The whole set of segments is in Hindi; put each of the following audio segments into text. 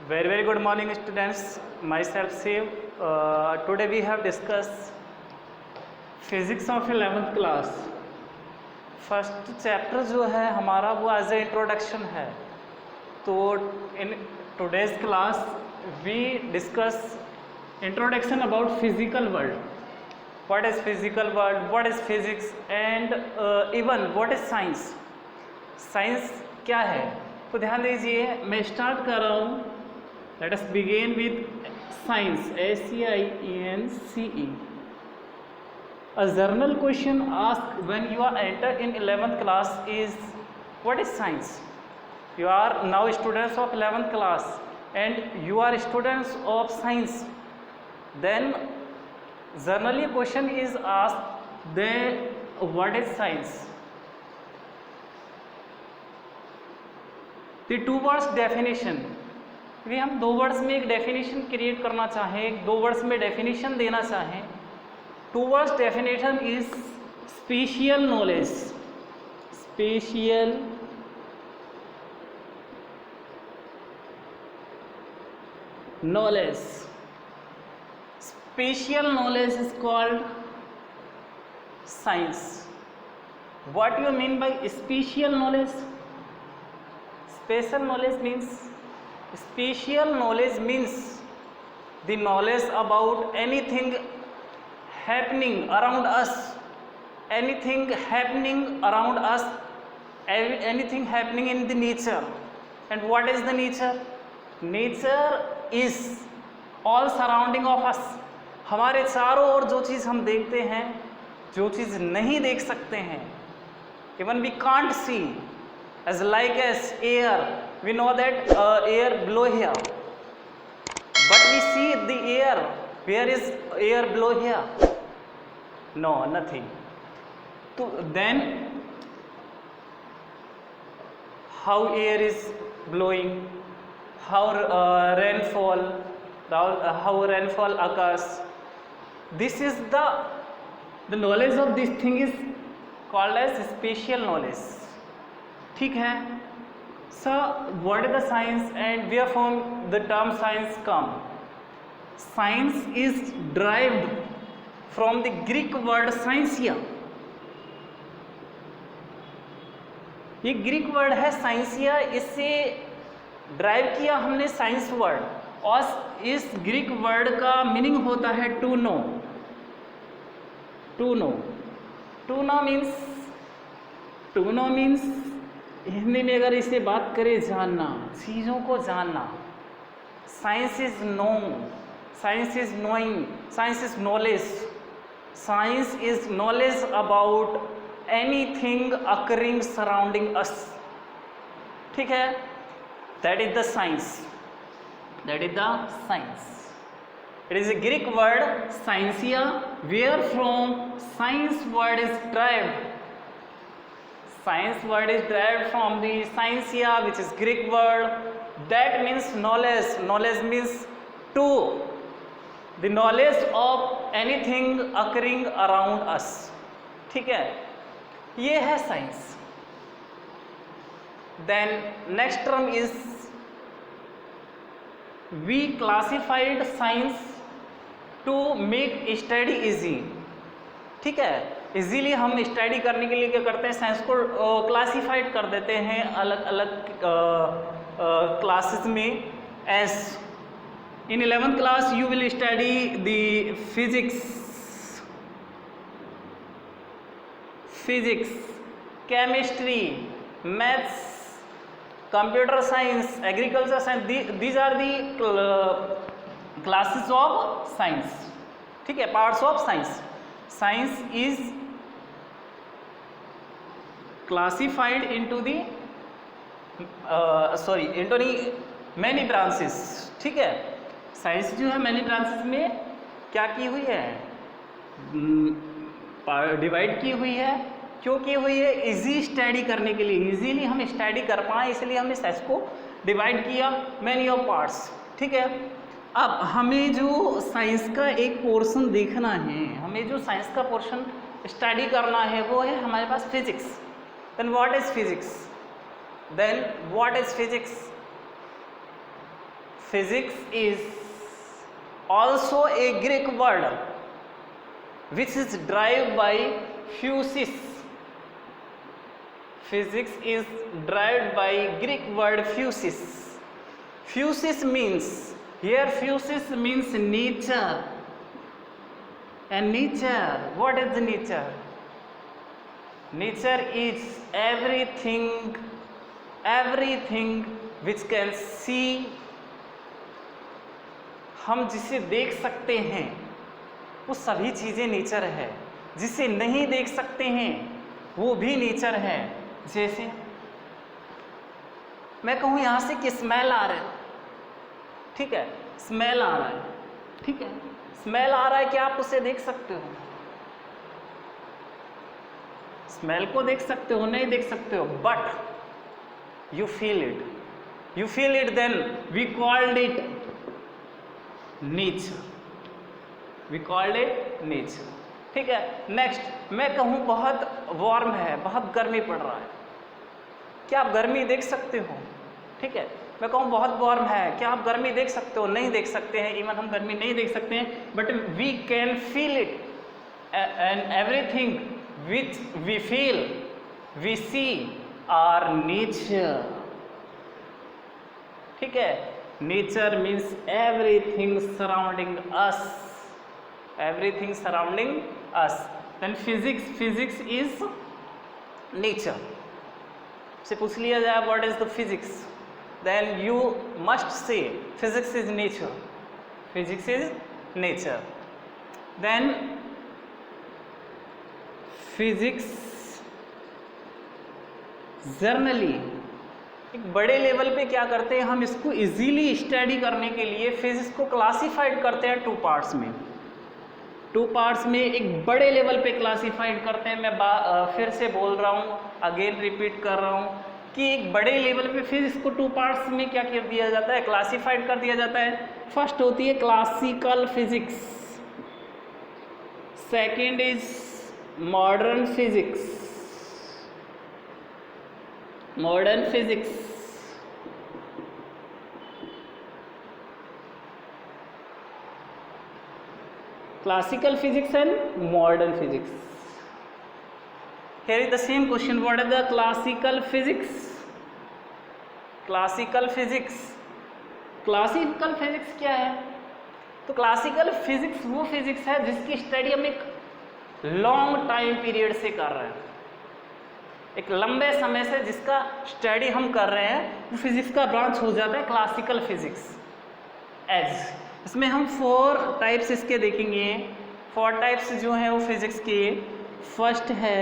Very good morning, students. Myself Shiv. Today we have discussed physics of 11th class. First chapter जो है हमारा वो एज ए इंट्रोडक्शन है. तो in today's class we discuss introduction about physical world. What is physical world, what is physics and even what is science. Science क्या है? तो ध्यान दीजिए, मैं स्टार्ट कर रहा हूँ. Let us begin with science. SCIENCE. A journal question asked when you are enter in 11th class is what is science? You are now students of 11th class and you are students of science. Then generally question is asked then what is science? The two words definition. भी हम दो वर्ड्स में एक डेफिनेशन क्रिएट करना चाहें, दो वर्ड्स में डेफिनेशन देना चाहें. Two words definition is spatial knowledge. Spatial knowledge. Spatial knowledge is called science. What you mean by spatial knowledge? Spatial knowledge means the knowledge about anything happening around us, anything happening around us, anything happening in the nature. And what is the nature? Nature is all surrounding of us. हमारे चारों ओर जो चीज़ हम देखते हैं, जो चीज़ नहीं देख सकते हैं, even we can't see, as like as air. We know that air blow here, but we see the air. Where is air blow here? No, nothing. So then how air is blowing, how rainfall occurs. This is the knowledge of this thing is called as spatial knowledge. ठीक है. So what is the science and where from the term science come? Science is derived from the Greek word scientia. ये ग्रीक वर्ड है साइंसिया, इससे ड्राइव किया हमने साइंस वर्ड. और इस ग्रीक वर्ड का मीनिंग होता है to know. To know means Hindi में अगर इसे बात करें, जानना, चीज़ों को जानना. Science is knowing, science is knowing, science is knowledge. Science is knowledge about anything occurring surrounding us. ठीक है, that is the science. It is a Greek word scientia, where from science word is derived. Science word is derived from the scientia, which is Greek word. That means knowledge. Knowledge means to the knowledge of anything occurring around us. ठीक है, ये है science. Then next term is we classified science to make study easy. ठीक है, इजीली हम स्टडी करने के लिए क्या करते हैं, साइंस को क्लासीफाइड कर देते हैं अलग अलग क्लासेस में. As in 11th class you will study the physics, chemistry, maths, computer science, agriculture science. These are the classes of science. ठीक है, parts of science. Science is classified into the into the many branches. ठीक है, साइंस जो है मैनी ब्रांचेस में क्या की हुई है, डिवाइड की हुई है. क्यों की हुई है? इजी स्टडी करने के लिए, इजीली हम स्टडी कर पाएँ, इसलिए हमने साइंस को डिवाइड किया मैनी ऑफ पार्ट्स. ठीक है, अब हमें जो साइंस का एक पोर्शन देखना है, हमें जो साइंस का पोर्शन स्टडी करना है, वो है हमारे पास physics. Then what is physics? physics is also a Greek word which is derived by physis. Physics is derived by Greek word physis. Physis means, here physis means nature. And nature, what is the nature? Nature is everything which can see, हम जिसे देख सकते हैं वो सभी चीज़ें नेचर है। जिसे नहीं देख सकते हैं वो भी नेचर है। जैसे मैं कहूँ यहाँ से कि स्मेल आ रहा है, ठीक है, स्मेल आ रहा है, ठीक है, स्मेल आ रहा है, क्या आप उसे देख सकते हो? स्मेल को देख सकते हो? नहीं देख सकते हो, but you feel it, you feel it, then we called it nature, we called it nature, ठीक है। नेक्स्ट, मैं कहूँ बहुत वार्म है, बहुत गर्मी पड़ रहा है, क्या आप गर्मी देख सकते हो? ठीक है। मैं कहूँ बहुत वार्म है, क्या आप गर्मी देख सकते हो? नहीं देख सकते हैं, इवन हम गर्मी नहीं देख सकते हैं, but we can feel it, and everything which we feel, we see are nature, ठीक है। Nature means everything surrounding us, everything surrounding us. Then physics is nature. से पूछ लिया जाए what is the physics, then you must say physics is nature, physics is nature. Then physics generally एक बड़े लेवल पे क्या करते हैं, हम इसको इजीली स्टडी करने के लिए फिजिक्स को क्लासिफाइड करते हैं टू पार्ट्स में। टू पार्ट्स में एक बड़े लेवल पे क्लासिफाइड करते हैं। मैं फिर से बोल रहा हूँ, अगेन रिपीट कर रहा हूँ कि एक बड़े लेवल पे फिजिक्स को टू पार्ट्स में क्या कर दिया जाता है, क्लासिफाइड कर दिया जाता है। फर्स्ट होती है classical physics, second is modern physics, modern physics, classical physics and modern physics. Here is the same question, what is the classical physics? Classical physics, classical physics क्या है? तो classical physics वो physics है जिसकी स्टडी हम एक लॉन्ग टाइम पीरियड से कर रहे हैं, एक लंबे समय से जिसका स्टडी हम कर रहे हैं, वो फिजिक्स का ब्रांच हो जाता है क्लासिकल फिजिक्स। एज इसमें हम 4 टाइप्स इसके देखेंगे। 4 टाइप्स जो हैं वो फिजिक्स के, फर्स्ट है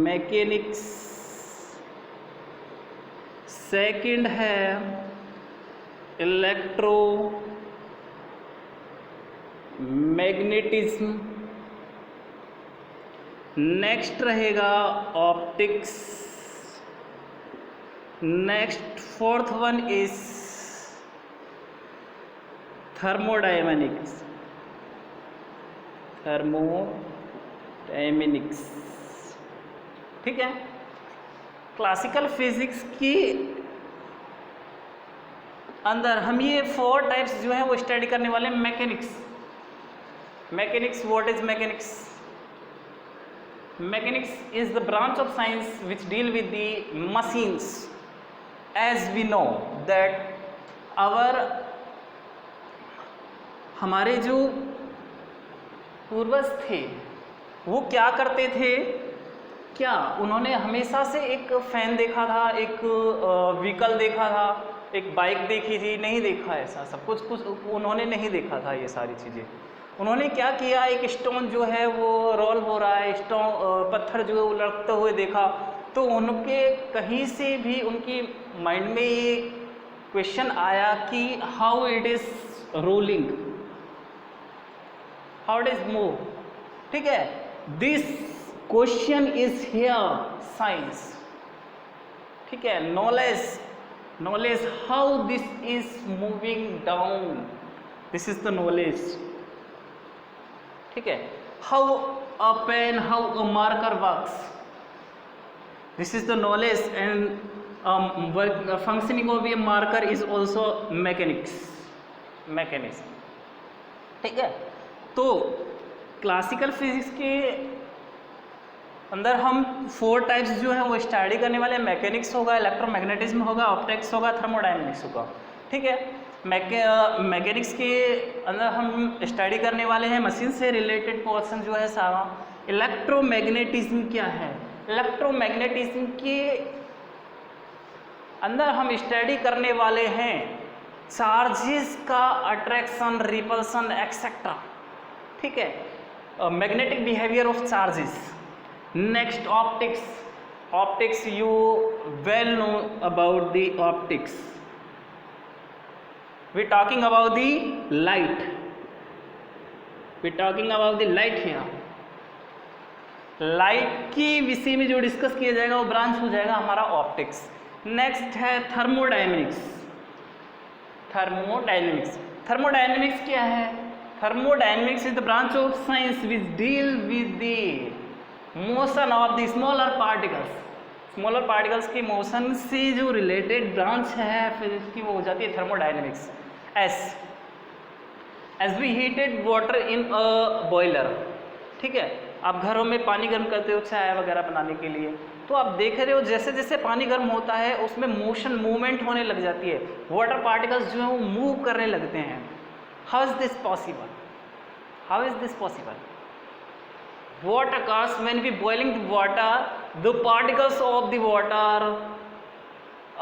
मैकेनिक्स, सेकंड है इलेक्ट्रो मैग्नेटिज्म, नेक्स्ट रहेगा optics, next 4th one is thermodynamics, thermodynamics, ठीक है। क्लासिकल फिजिक्स की अंदर हम ये 4 टाइप्स जो हैं वो स्टडी करने वाले हैं। Mechanics, mechanics, what is mechanics? Mechanics is the branch of science which deal with the machines. As we know that हमारे जो पूर्वज थे वो क्या करते थे, क्या उन्होंने हमेशा से एक फैन देखा था, एक व्हीकल देखा था, एक बाइक देखी थी? नहीं देखा ऐसा सब कुछ उन्होंने नहीं देखा था ये सारी चीज़ें। उन्होंने क्या किया, एक स्टोन जो है वो रोल हो रहा है, पत्थर जो है वो लड़कते हुए देखा, तो उनके कहीं से भी उनकी माइंड में ये क्वेश्चन आया कि how it is rolling, how it is move, ठीक है। This question is here science, ठीक है। Knowledge how this is moving down, this is the knowledge, ठीक है। How a pen, how a marker works, this is the knowledge, and functioning of a marker is also mechanics. Mechanism. ठीक है, तो क्लासिकल फिजिक्स के अंदर हम 4 टाइप्स जो है वो स्टडी करने वाले हैं। मैकेनिक्स होगा, इलेक्ट्रोमैग्नेटिज्म होगा, ऑप्टिक्स होगा, थर्मोडायनेमिक्स होगा। ठीक है, मैकेनिक्स के अंदर हम स्टडी करने वाले हैं मशीन से रिलेटेड पोर्शन जो है सारा। इलेक्ट्रोमैग्नेटिज्म क्या है? इलेक्ट्रोमैग्नेटिज्म के अंदर हम स्टडी करने वाले हैं चार्जेस का अट्रैक्शन, रिपल्सन एक्सेट्रा। ठीक है, magnetic behaviour of charges. Next optics. Optics you well know about the optics. we talking about the light, we talking about the light here। Light के विषय में जो डिस्कस किया जाएगा वो ब्रांच हो जाएगा हमारा ऑप्टिक्स। नेक्स्ट है थर्मोडायनेमिक्स। थर्मोडायनेमिक्स, थर्मोडायनेमिक्स क्या है? Thermodynamics is the branch of science which deal with the motion of the smaller particles. Smaller particles की मोशन से जो रिलेटेड ब्रांच है फिजिक्स की वो हो जाती है thermodynamics. As we heated water in a boiler. ठीक है, आप घरों में पानी गर्म करते हो चाय वगैरह बनाने के लिए, तो आप देख रहे हो जैसे जैसे पानी गर्म होता है उसमें मोशन मूवमेंट होने लग जाती है, वाटर पार्टिकल्स जो है वो मूव करने लगते हैं। How is this possible? How is this possible? What occurs when we boiling the water? The particles of the water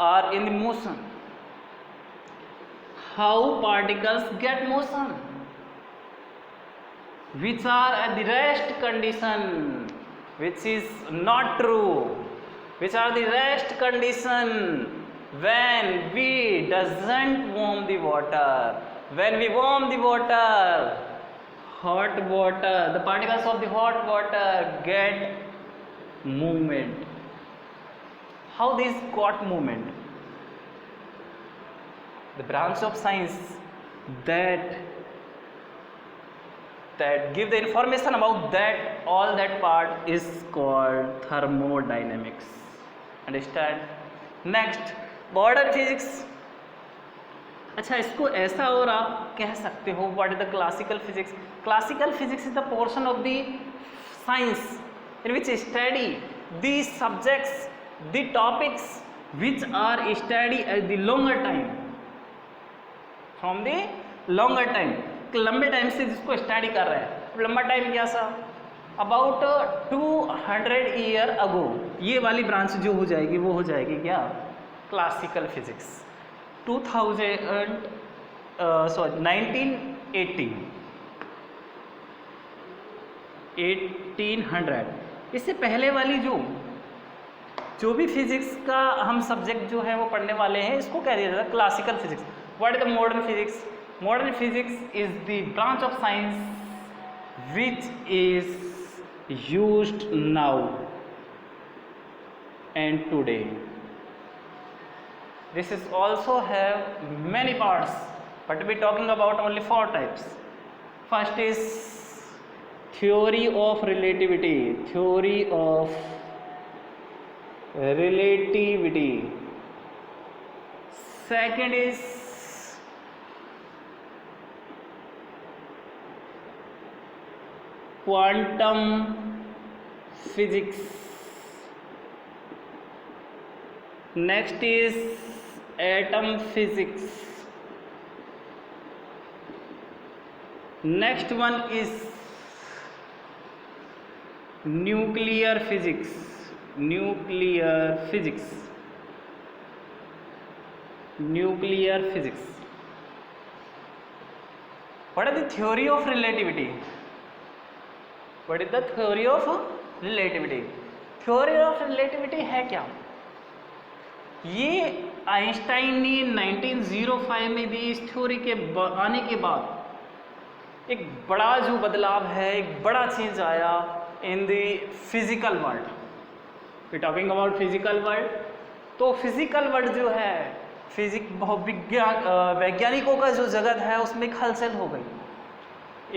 are in the motion. How particles get motion? Which are at the rest condition, which is not true. Which are the rest condition when we doesn't warm the water. When we warm the water, hot water, the particles of the hot water get movement. How these got movement? The branch of science that give the information about that, all that part is called thermodynamics. Understand? Next, modern physics. अच्छा, इसको ऐसा और आप कह सकते हो, what is the classical physics? Classical physics is the portion of the science in which study the subjects, the topics which are study at the longer time, from the longer time, लंबे टाइम से जिसको स्टडी कर रहे हैं। लंबा टाइम क्या सा? About 200 year ago. ये वाली ब्रांच जो हो जाएगी वो हो जाएगी क्या? Classical physics. 1800। इससे पहले वाली जो भी फिजिक्स का हम सब्जेक्ट जो है वो पढ़ने वाले हैं, इसको कह दिया जाता है classical physics. What is the modern physics? Modern physics is the branch of science which is used now and today. This is also have many parts, but we talking about only 4 types. First is theory of relativity. Theory of relativity. Second is quantum physics. Next is atom physics. Next one is nuclear physics. Nuclear physics. Nuclear physics. What is the theory of relativity? What is the theory of relativity? Theory of relativity है क्या? ये आइंस्टाइन ने 1905 में दी। इस थ्योरी के आने के बाद एक बड़ा जो बदलाव है, एक बड़ा चेंज आया in the physical world. We talking about physical world. तो फिजिकल वर्ल्ड जो है, वैज्ञानिकों का जो जगत है उसमें एक हलचल हो गई।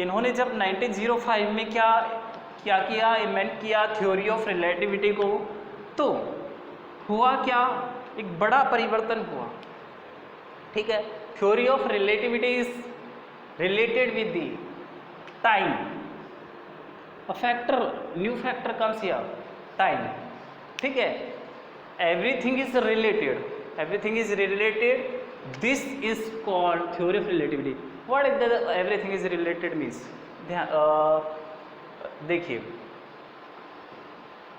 इन्होंने जब 1905 में क्या किया, इन्वेंट किया थ्योरी ऑफ रिलेटिविटी को, तो हुआ क्या, एक बड़ा परिवर्तन हुआ। ठीक है, theory of relativity is related with the time. A factor, new factor comes here, time. ठीक है, everything is related, everything is related. This is called theory of relativity. What is the everything is related means? देखिए,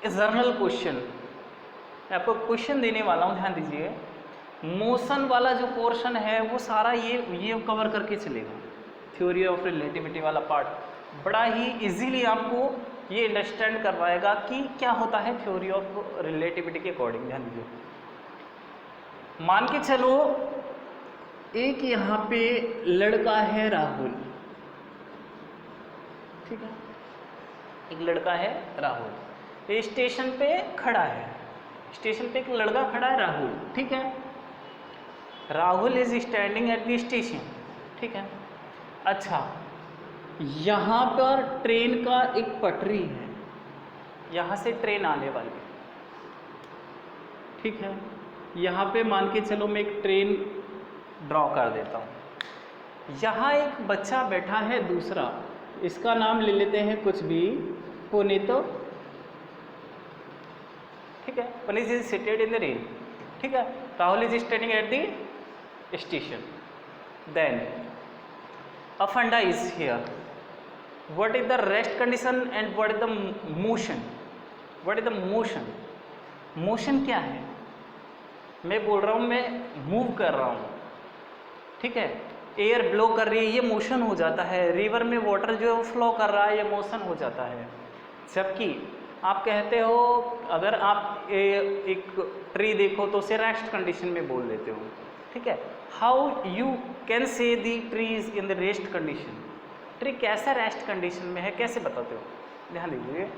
जर्नल क्वेश्चन, मैं आपको क्वेश्चन देने वाला हूँ, ध्यान दीजिए। मोशन वाला जो पोर्शन है वो सारा ये कवर करके चलेगा। थ्योरी ऑफ रिलेटिविटी वाला पार्ट बड़ा ही इजीली आपको ये अंडरस्टैंड करवाएगा कि क्या होता है थ्योरी ऑफ रिलेटिविटी के अकॉर्डिंग। ध्यान दीजिए, मान के चलो एक यहाँ पे लड़का है राहुल, ठीक है, एक लड़का है राहुल, ये स्टेशन पे खड़ा है, स्टेशन पे एक लड़का खड़ा है राहुल, ठीक है। Rahul is standing at the station, ठीक है। अच्छा, यहाँ पर ट्रेन का एक पटरी है, यहाँ से ट्रेन आने वाली है, ठीक है। यहाँ पे मान के चलो मैं एक ट्रेन ड्रॉ कर देता हूँ। यहाँ एक बच्चा बैठा है दूसरा, इसका नाम ले लेते हैं कुछ भी, पुनीत, ठीक है। Puneet is seated in the rail, ठीक है। Rahul is standing at the station. Then a funda is here. What is the rest condition and what is the motion? What is the motion? Motion क्या है? मैं बोल रहा हूँ, मैं मूव कर रहा हूँ, ठीक है। एयर ब्लो कर रही है, ये मोशन हो जाता है। रिवर में वाटर जो है वो फ्लो कर रहा है, ये मोशन हो जाता है। जबकि आप कहते हो, अगर आप एक ट्री देखो तो उसे रेस्ट कंडीशन में बोल देते हो, ठीक है। How you can say the tree is in the rest condition? Tree कैसा रेस्ट कंडीशन में है, कैसे बताते हो? ध्यान दीजिए,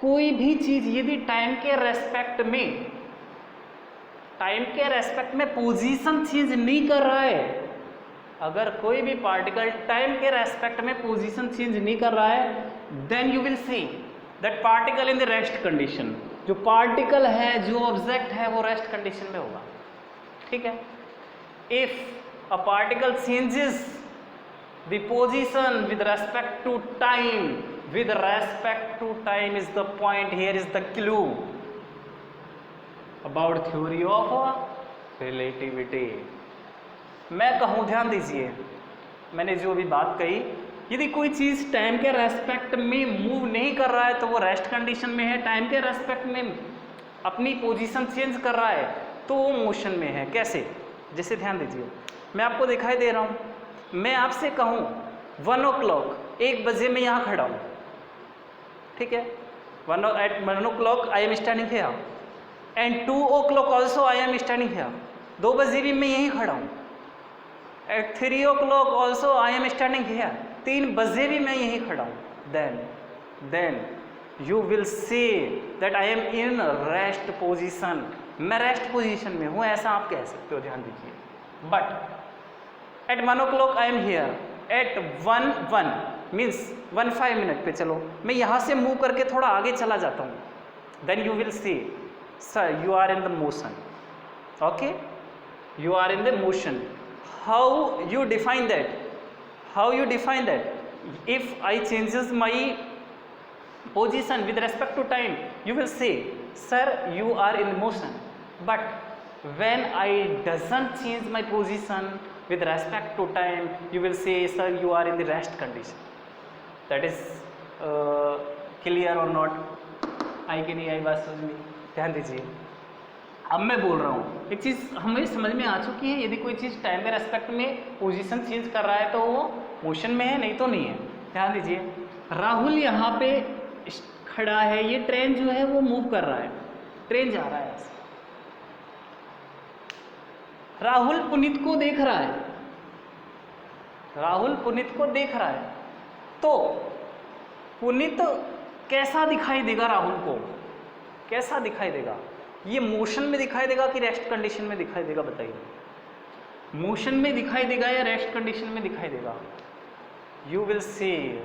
कोई भी चीज यदि टाइम के रेस्पेक्ट में पोजीशन चेंज नहीं कर रहा है, अगर कोई भी पार्टिकल टाइम के रेस्पेक्ट में पोजीशन चेंज नहीं कर रहा है, then you will see that particle in the rest condition. जो पार्टिकल है, जो ऑब्जेक्ट है, वो रेस्ट कंडीशन में होगा, ठीक है। If a particle changes the position with respect to time, with respect to time is the point, here is the clue about theory of relativity. मैं कहूँ, ध्यान दीजिए, मैंने जो भी बात कही, यदि कोई चीज़ टाइम के रेस्पेक्ट में मूव नहीं कर रहा है तो वो रेस्ट कंडीशन में है। टाइम के रेस्पेक्ट में अपनी पोजीशन चेंज कर रहा है तो वो मोशन में है। कैसे? जैसे ध्यान दीजिए, मैं आपको दिखाई दे रहा हूँ, मैं आपसे कहूँ 1 o'clock, 1 बजे मैं यहाँ खड़ा हूँ, ठीक है। 1 o'clock I am standing here and 2 o'clock also I am standing here. 2 बजे भी मैं यहीं खड़ा हूँ। At 3 o'clock also I am standing here. 3 बजे भी मैं यहीं खड़ा हूँ। Then you will see that I am in rest position. मैं रेस्ट पोजिशन में हूँ, ऐसा आप कह सकते हो। ध्यान दीजिए, but at 1 o'clock I am here, at 1 means 15 minute पे चलो मैं यहाँ से मूव करके थोड़ा आगे चला जाता हूँ, then you will see sir you are in the motion. Okay, you are in the motion. How you define that? How you define that? If I changes my position with respect to time, you will say, sir, you are in motion. But when I doesn't change my position with respect to time, you will say, sir, you are in the rest condition. That is clear or not? आई कि नहीं आई बात समझ में? ध्यान दीजिए, अब मैं बोल रहा हूँ एक चीज़ हमें समझ में आ चुकी है। यदि कोई चीज़ टाइम के रेस्पेक्ट में पोजीशन चेंज कर रहा है तो वो मोशन में है, नहीं तो नहीं है। ध्यान दीजिए, राहुल यहाँ पे खड़ा है, ये ट्रेन जो है वो मूव कर रहा है, ट्रेन जा रहा है ऐसे। राहुल पुनीत को देख रहा है, राहुल पुनीत को देख रहा है, तो पुनीत कैसा दिखाई देगा? राहुल को कैसा दिखाई देगा? ये मोशन में दिखाई देगा कि रेस्ट कंडीशन में दिखाई देगा? बताइए, मोशन में दिखाई देगा या रेस्ट कंडीशन में दिखाई देगा? You will C